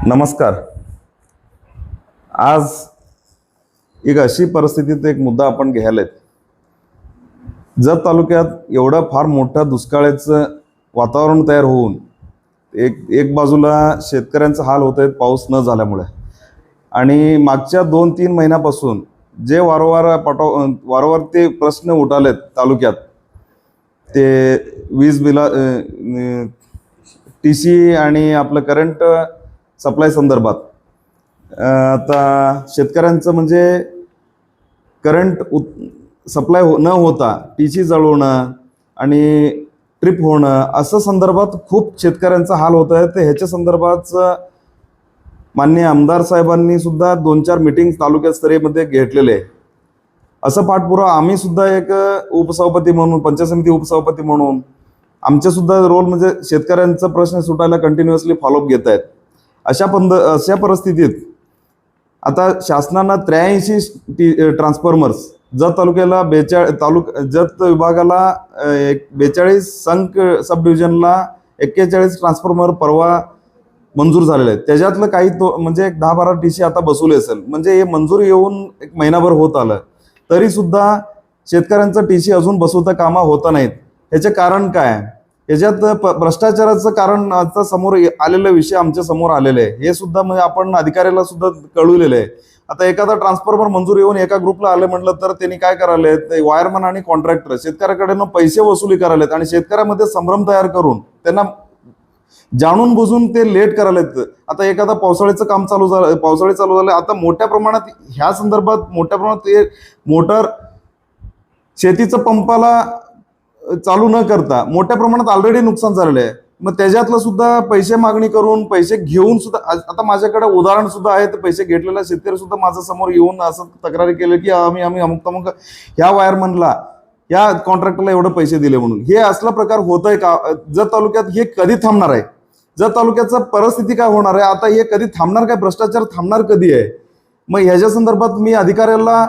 नमस्कार. आज एक अशी परिस्थितीत एक मुद्दा आपण घ्यायलाय. जत तालुक्यात एवढं फार मोठं दुष्काळाचं वातावरण तयार होऊन एक बाजूला शेतकऱ्यांचा हाल होत आहेत पाऊस न झाल्यामुळे, आणि मागच्या 2-3 महिन्यापासून जे वारंवार ते प्रश्न उठालेत तालुक्यात, ते वीज बिला TC आणि आपलं करंट सप्लाय संदर्भात. आता शेतकऱ्यांचं म्हणजे करंट सप्लाय न होता TC जळवणं आणि ट्रिप होणं, असं संदर्भात खूप शेतकऱ्यांचा हाल होत आहे. तर ह्याच्या संदर्भात माननीय आमदार साहेबांनी सुद्धा 2-4 मीटिंग तालुकास्तरीयमध्ये घेतलेले आहे. असं पाठपुरावा आम्ही सुद्धा एक उपसभापती म्हणून, पंचायत समिती उपसभापती म्हणून आमचे सुद्धा रोल म्हणजे शेतकऱ्यांचा प्रश्न सुटायला कंटिन्युअसली फॉलोअप घेत आहेत. अशा परिस्थितीत आता शासनानं 83 ट्रान्सफॉर्मर्स जत तालुक्याला, जत विभागाला 42 सब डिव्हिजनला 41 ट्रान्सफॉर्मर परवा मंजूर झालेले आहेत. त्याच्यातलं काही म्हणजे एक 10-12 TC आता बसवले असेल. म्हणजे हे मंजूर येऊन एक महिनाभर होत आलं, तरी सुद्धा शेतकऱ्यांचं TC अजून बसवता कामा होता नाहीत. ह्याचे कारण काय? याच्यात भ्रष्टाचाराचं कारण आता समोर आलेला विषय आमच्या समोर आलेले आहे. हे सुद्धा म्हणजे आपण अधिकाऱ्याला सुद्धा कळवलेलं आहे. आता एखादा ट्रान्सफॉर्मर मंजूर येऊन एका ग्रुपला आले म्हटलं तर त्यांनी काय करायलेत, वायरमन आणि कॉन्ट्रॅक्टर शेतकऱ्याकडे पैसे वसुली करायलेत आणि शेतकऱ्यामध्ये संभ्रम तयार करून त्यांना जाणून बुजून ते लेट करायलेत. आता एखादा पावसाळ्याचं काम पावसाळी चालू झालं, आता मोठ्या प्रमाणात ह्या संदर्भात मोठ्या प्रमाणात ते मोटर शेतीचं पंपाला चालू न करता मोठ्या प्रमाणात ऑलरेडी नुकसान झालेलं आहे. मग त्याच्यातलं सुद्धा पैसे मागणी करून पैसे घेऊन सुद्धा, आता माझ्याकडे उदाहरण सुद्धा आहे. पैसे घेतलेला शेतकरी सुद्धा माझ्या समोर येऊन असं तक्रारी केली की आम्ही अमुक ह्या वायरमनला, या कॉन्ट्रॅक्टरला एवढे पैसे दिले म्हणून. हे असला प्रकार होत आहे का जत तालुक्यात? हे कधी थांबणार आहे? जत तालुक्याचा परिस्थिती काय होणार आहे आता? हे कधी थांबणार? काय भ्रष्टाचार थांबणार कधी आहे? मग ह्याच्या संदर्भात मी अधिकाऱ्याला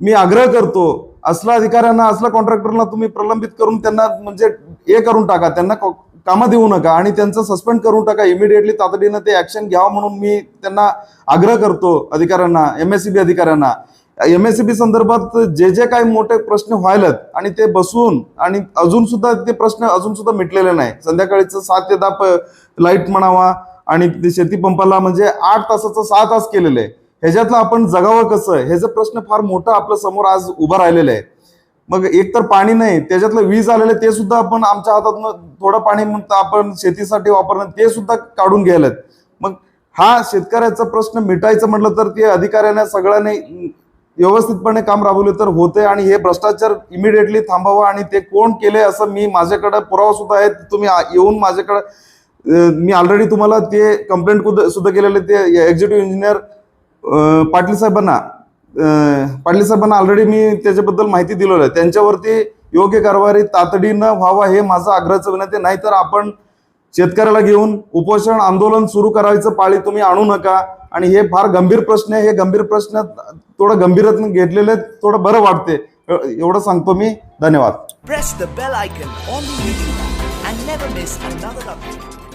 आग्रह करतो, असल्या अधिकाऱ्यांना, असल्या कॉन्ट्रॅक्टरला तुम्ही प्रलंबित करून त्यांना म्हणजे हे करून टाका, त्यांना कामं देऊ नका आणि त्यांचं सस्पेंड करून टाका. इमिडिएटली तातडीनं ते ऍक्शन घ्यावं म्हणून मी त्यांना आग्रह करतो अधिकाऱ्यांना, MSEB अधिकाऱ्यांना. MSEB संदर्भात जे काही मोठे प्रश्न व्हायलेत आणि ते बसून, आणि अजून सुद्धा ते प्रश्न अजून सुद्धा मिटलेले नाही. संध्याकाळीचं 7 ते 10 लाईट म्हणावा आणि ते शेती पंपाला म्हणजे 8 तासाचं 6 तास केलेलं आहे. ह्याच्यातलं आपण जगावं कसं, ह्याचा प्रश्न फार मोठा आपल्या समोर आज उभा राहिलेला आहे. मग एक तर पाणी नाही, त्याच्यातलं वीज आलेलं ते सुद्धा आपण आमच्या हातातनं थोडं पाणी आपण शेतीसाठी वापरणं ते सुद्धा काढून घ्यायलात. मग हा शेतकऱ्याचा प्रश्न मिटायचं म्हटलं तर ते अधिकाऱ्याने सगळ्यांनी व्यवस्थितपणे काम राबवले तर होते, आणि हे भ्रष्टाचार इमिडिएटली थांबावा. आणि ते कोण केले असं माझ्याकडे पुरावा सुद्धा आहे. तुम्ही येऊन माझ्याकडे, मी ऑलरेडी तुम्हाला ते कंप्लेंट सुद्धा केलेले, ते एक्झिक्युटिव्ह इंजिनियर पाटील साहेबांना ऑलरेडी मी त्याच्याबद्दल माहिती दिलेलं आहे. त्यांच्यावरती योग्य कारवाई तातडीनं व्हावा हे माझा आग्रहाचं विनंती. नाही तर आपण शेतकऱ्याला घेऊन उपोषण आंदोलन सुरू करायचं पाळी तुम्ही आणू नका. आणि हे फार गंभीर प्रश्न आहे. हे गंभीर प्रश्न थोडं गंभीरतेने घेतलेले थोडं बरं वाटते, एवढं सांगतो मी. धन्यवाद. Press the bell icon on the YouTube app and never miss another update.